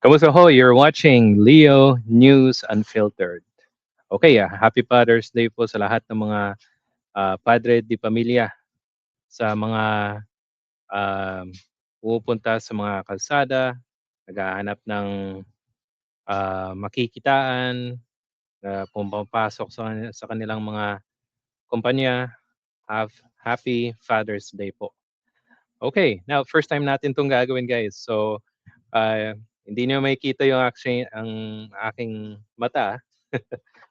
Kamusta ho? You're watching Leo News Unfiltered. Okay, happy Father's Day po sa lahat ng mga padre di pamilya, sa mga um, pumupunta sa mga kalsada, naghahanap ng makikitaan, pumapasok sa kanilang mga kumpanya. Happy Father's Day po. Okay, now first time natin itong gagawin guys. So, hindi niyo makikita yung ang aking mata.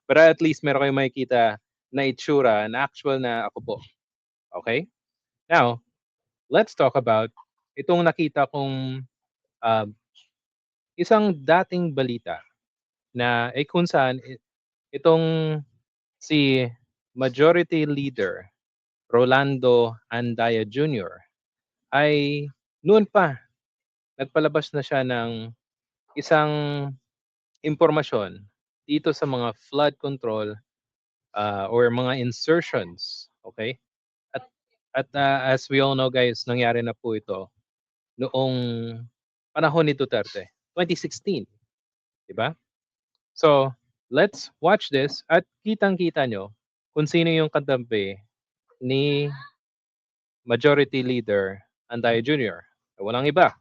Pero at least meron kayong makikita na itsura na actual na ako po. Okay? Now, let's talk about itong nakita kong uh, isang dating balita na kung saan itong si Majority Leader Rolando Andaya Jr. ay noon pa nagpalabas na siya ng isang impormasyon dito sa mga flood control or mga insertions. Okay? At as we all know guys, nangyari na po ito noong panahon ni Duterte, 2016, 'di ba? So, let's watch this at kitang-kita nyo kung sino yung katampi ni Majority Leader Anday Jr. Walang iba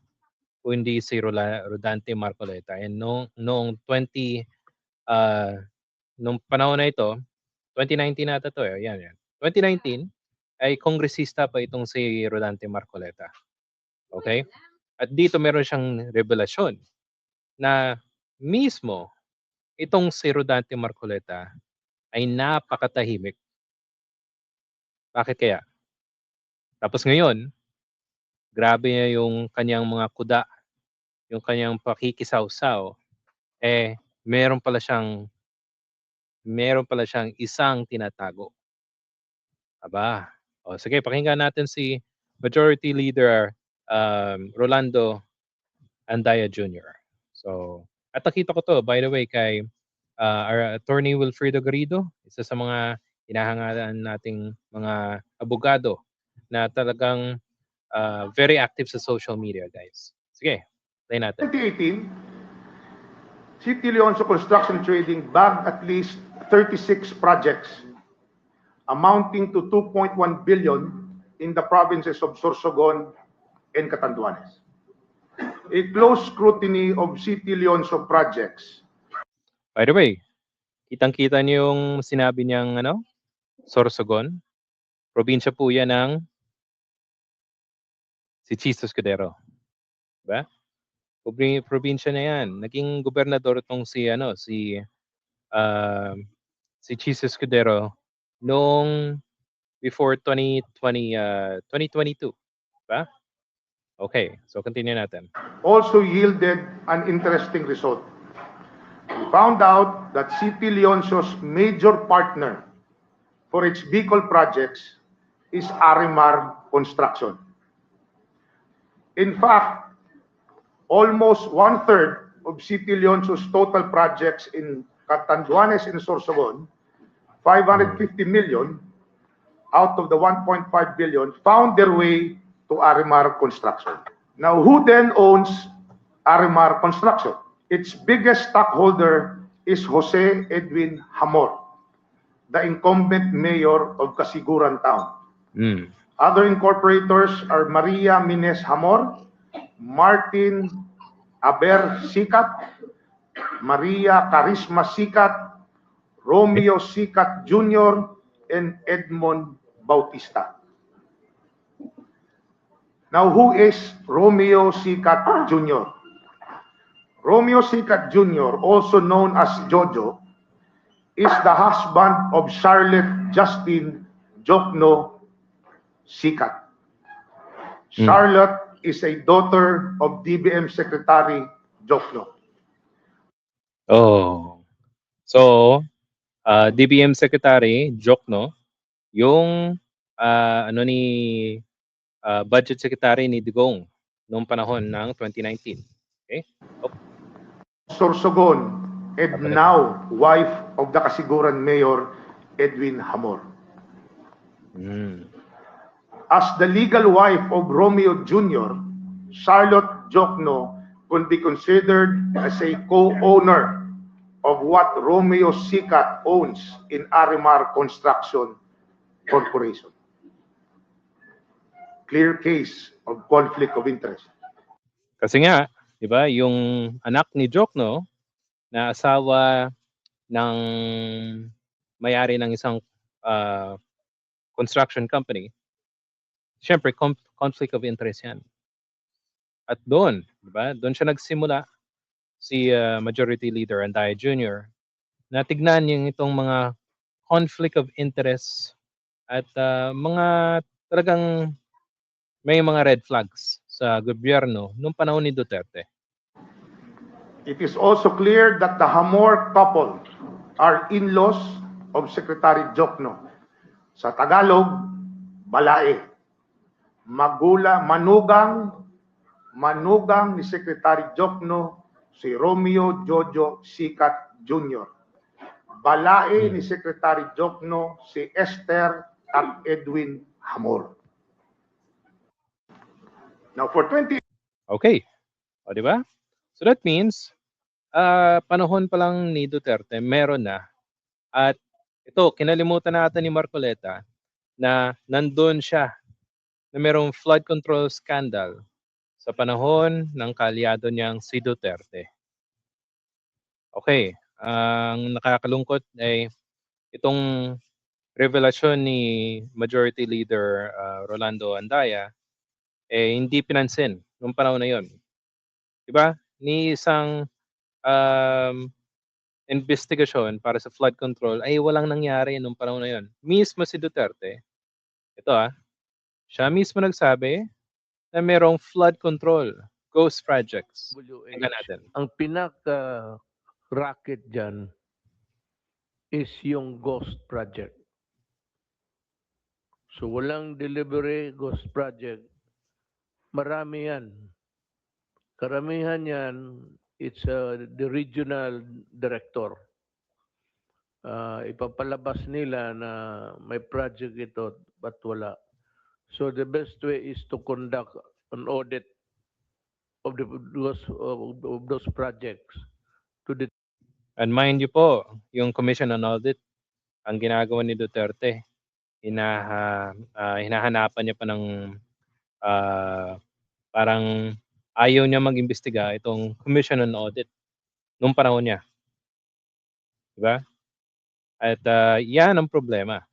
kundi si Rodante Marcoleta. And noong uh, nung panahon na ito, 2019 nata to eh. Yan. 2019 ay kongresista pa itong si Rodante Marcoleta. Okay? At dito meron siyang revelasyon na mismo itong si Rodante Marcoleta ay napakatahimik. Bakit kaya? Tapos ngayon, grabe niya yung kanyang mga kuda, yung kanyang pakikisawsaw, meron pala siyang isang tinatago. Aba, sige, pakinggan natin si Majority Leader Rolando Andaya Jr. So, at nakita ko to, by the way, kay our attorney Wilfredo Garrido, isa sa mga hinahangalan nating mga abogado na talagang very active sa social media, guys. Sige, play natin. 2018, City Leonso Construction Trading bagged at least 36 projects amounting to 2.1 billion in the provinces of Sorsogon and Catanduanes. A close scrutiny of City Leonso projects. By the way, kitang-kita niyo yung sinabi niyang Sorsogon. Probinsya po yan ng si Chisto Escudero. Diba? Probinsya na yan. Naging gobernador itong si Chisto Escudero noong before 2022. Diba? Okay, so continue natin. Also yielded an interesting result. We found out that City Leonso's major partner for its Bicol projects is Arimar Construction. In fact, almost one-third of City Leonso's total projects in Catanduanes and Sorsogon, 550 million out of the 1.5 billion, found their way to Arimar Construction. Now, who then owns Arimar Construction? Its biggest stockholder is Jose Edwin Hamor, the incumbent mayor of Casiguran Town. Other incorporators are Maria Mines Hamor, Martin Aber Sikat, Maria Carisma Sikat, Romeo Sikat Jr., and Edmond Bautista. Now, who is Romeo Sikat Jr.? Romeo Sikat Jr., also known as Jojo, is the husband of Charlotte Justine Jokno Sikat. Charlotte is a daughter of DBM Secretary Jokno. Oh. So, DBM Secretary Jokno, yung ni Budget Secretary ni Digong noong panahon ng 2019. Okay? Sorsogon, and now wife of the Casiguran Mayor Edwin Hamor. As the legal wife of Romeo Jr., Charlotte Jokno could be considered as a co-owner of what Romeo Sicat owns in Arimar Construction Corporation. Clear case of conflict of interest. Kasi nga, 'di ba, yung anak ni Jokno na asawa ng may-ari ng isang construction company, syempre conflict of interest 'yan. At doon, 'di ba? Doon siya nagsimula si Majority Leader Andaya Jr. na tignan yung itong mga conflict of interest at mga talagang may mga red flags sa gobyerno nung panahon ni Duterte. It is also clear that the Hamor couple are in-laws of Secretary Jokno. Sa Tagalog, balae. Manugang ni Secretary Jokno si Romeo Jojo Sicat Jr. Balae ni Secretary Jokno si Esther at Edwin Hamor. Now for 20 Okay. O, di ba? So that means, panahon pa lang ni Duterte, meron na. At ito, kinalimutan natin ni Marcoleta na nandun siya na merong flood control scandal sa panahon ng kaalyado niyang si Duterte. Okay. Ang nakakalungkot ay itong revelasyon ni Majority Leader Rolando Andaya hindi pinansin nung panahon na yon. 'Di ba? Ni isang investigasyon para sa flood control ay walang nangyari nung panahon na yon. Mismo si Duterte, ito siya mismo nagsabi na merong flood control, ghost projects. Tingnan natin. Ang pinaka-racket dyan is yung ghost project. So walang delivery ghost project. Marami yan. Karamihan yan, it's the regional director. Ipapalabas nila na may project ito, but wala. So the best way is to conduct an audit of those projects. And mind you po, yung Commission on Audit, ang ginagawa ni Duterte, hinahanapan niya pa ng parang ayaw niya mag-imbestiga itong Commission on Audit nung panahon niya. Diba? At yan ang problema.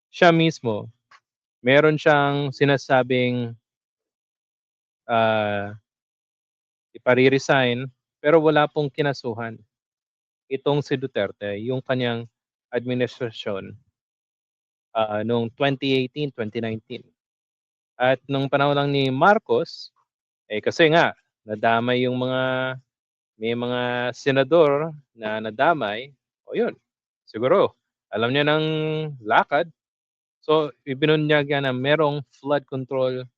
Siya mismo, meron siyang sinasabing ipare-resign pero wala pong kinasuhan itong si Duterte, yung kanyang administrasyon noong 2018, 2019. At nung panahon lang ni Marcos, kasi nga, nadamay yung may mga senador na nadamay, o yun, siguro, alam niya ng lakad. So, ibinunyag niya na merong flood control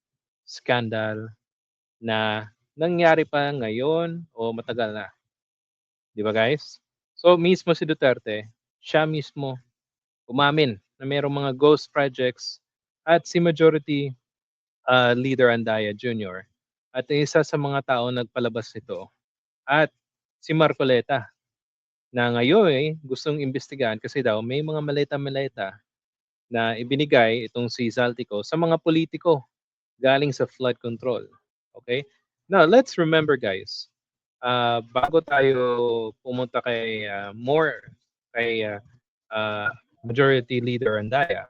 scandal na nangyari pa ngayon o matagal na. Di ba guys? So, mismo si Duterte, siya mismo umamin na merong mga ghost projects at si Majority Leader Andaya Jr. At isa sa mga tao nagpalabas nito. At si Marcoleta na ngayon gustong imbestigahan kasi daw may mga maleta-maleta na ibinigay itong si Zaltico sa mga politiko galing sa flood control. Okay? Now, let's remember guys, bago tayo pumunta kay Majority Leader Andaya,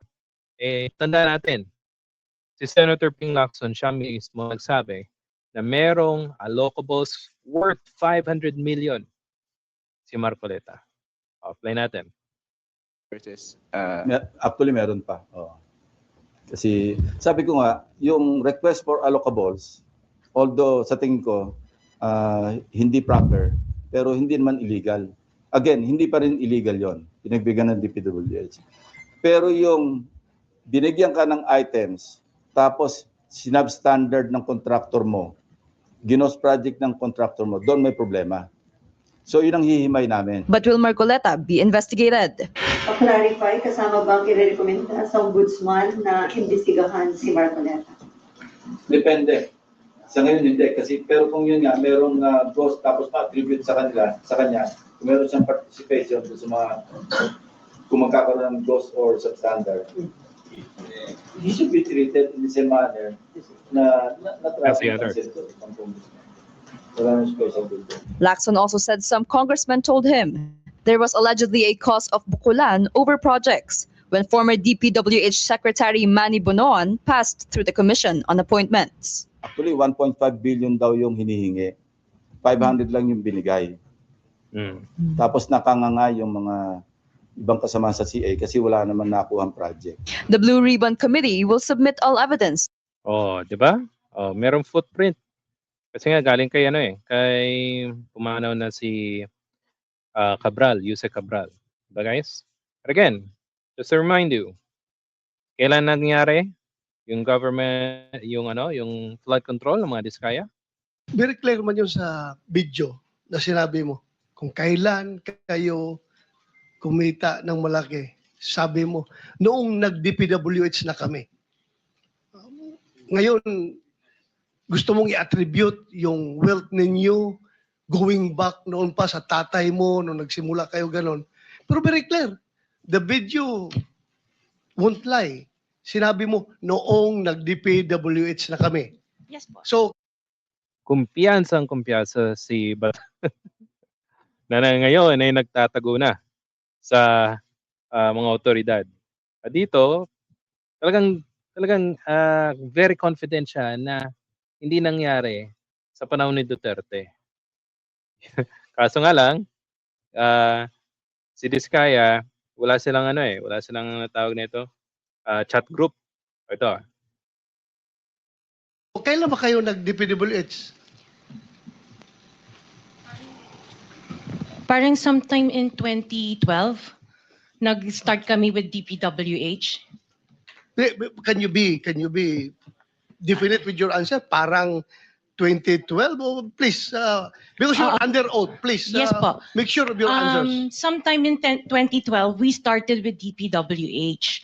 tanda natin, si Senator Ping Lacson, siya mismo nagsabi na merong allocables worth 500 million si Marcoleta. Play natin. Actually, meron pa. Kasi sabi ko nga, yung request for allocables, although sa tingin ko, hindi proper, pero hindi naman illegal. Again, hindi pa rin illegal yon. Pinagbigyan ng DPWH. Pero yung binigyan ka ng items, tapos sinabstandard ng contractor mo, ginos project ng contractor mo, doon may problema. So yun ang hihimay namin. But will Marcoleta be investigated? Pa-clarify, kasama ba ang i-recommenda sa ombudsman na imbestigahan si Marcoleta? Depende Sa ngayon hindi kasi pero kung yun nga merong ghost tapos ma-attribute sa kanya, kung meron siyang participation sa mga kung magkakaroon ng ghost or substandard, he should be treated in the same manner na As the others. Wala nang special dito. Lacson also said some congressmen told him there was allegedly a cause of bukulan over projects when former DPWH Secretary Manny Bonoan passed through the Commission on Appointments. Actually, 1.5 billion daw yung hinihingi. 500 lang yung binigay. Mm. Tapos nakanganga yung mga ibang kasama sa CA kasi wala naman nakuhang project. The Blue Ribbon Committee will submit all evidence Oh, 'di ba? Oh, merong footprint. Kasi nga galing kay kay pumanaw na si Cabral, Yuse Cabral. Diba guys? But again, just to remind you, kailan nangyari yung government, yung flood control ng mga Diskaya? Very clear man yun sa video na sinabi mo. Kung kailan kayo kumita ng malaki, sabi mo, noong nag-DPWH na kami. Ngayon, gusto mong i-attribute yung wealth ninyo going back noon pa sa tatay mo, noong nagsimula kayo ganon. Pero very clear, the video won't lie. Sinabi mo, noong nag-DPWH na kami. Yes po. So, Kumpiyansang kumpiyansa si na ngayon ay nagtatago na sa mga otoridad. At dito, talagang very confident siya na hindi nangyari sa panahon ni Duterte. Kaso nga lang, si Diskaya, wala silang tawag nito, chat group. Ito. kailan ba kayo nag-DPWH? Parang sometime in 2012, nag-start kami with DPWH. Can you be definite with your answer? Parang 2012? Oh, please, because you're under oath, please. Yes po. Make sure of your answers. Sometime in 2012, we started with DPWH.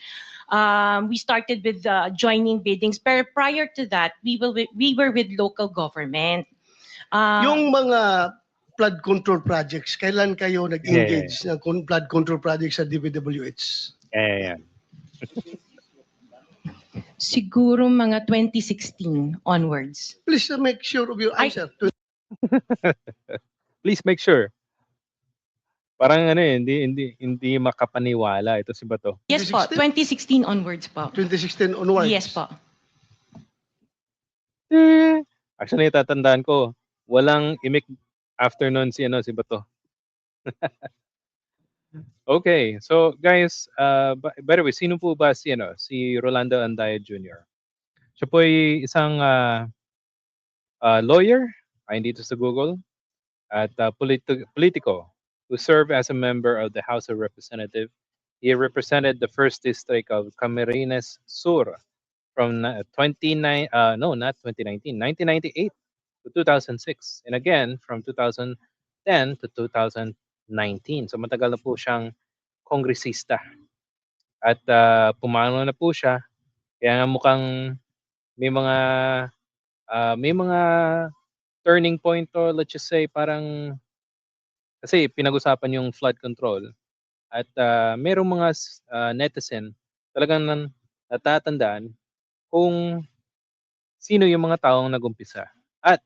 We started with joining biddings. Pero prior to that, we were with local government. Yung mga flood control projects, kailan kayo nag-engage ng flood control projects sa DPWH? Ayan. Siguro mga 2016 onwards. Please make sure of your answer. Please make sure. Parang hindi makapaniwala ito si Bato. Yes po, 2016 onwards po. 2016 onwards. Yes po. Actually, tatandaan ko, walang imik after nun si Bato. Okay, so guys, by the way, sino po ba si Rolando Andaya Jr.? Siya po ay isang lawyer, ay dito sa Google, at politico who served as a member of the House of Representatives. He represented the 1st District of Camarines Sur from 1998 to 2006, and again from 2010 to 2019. So matagal na po siyang kongresista. At pumanaw na po siya, kaya nga mukhang may mga turning point, or let's just say parang kasi pinag-usapan yung flood control at merong mga netizen talagang natatandaan kung sino yung mga taong nagumpisa. At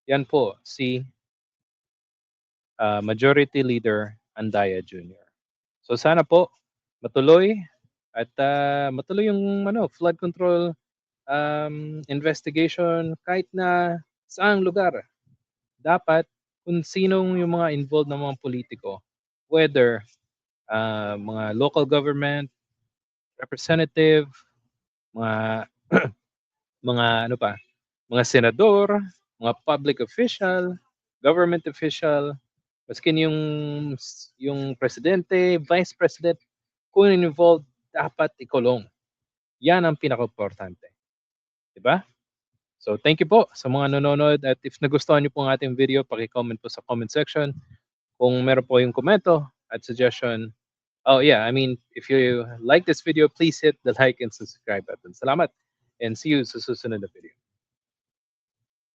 yan po si Majority Leader Andaya Jr. So sana po matuloy at matuloy yung flood control investigation kahit na saang lugar. Dapat kung sinong yung mga involved na mga politiko, whether mga local government, representative, mga mga senador, mga public official, government official, maskin yung presidente, vice president, kung involved, dapat ikulong. Yan ang pinaka-importante. Diba? So thank you po sa mga nanonood, at if nagustuhan niyo po ang ating video, paki-comment po sa comment section. Kung meron po yung komento at suggestion, if you like this video, please hit the like and subscribe button. Salamat, and see you sa susunod na video.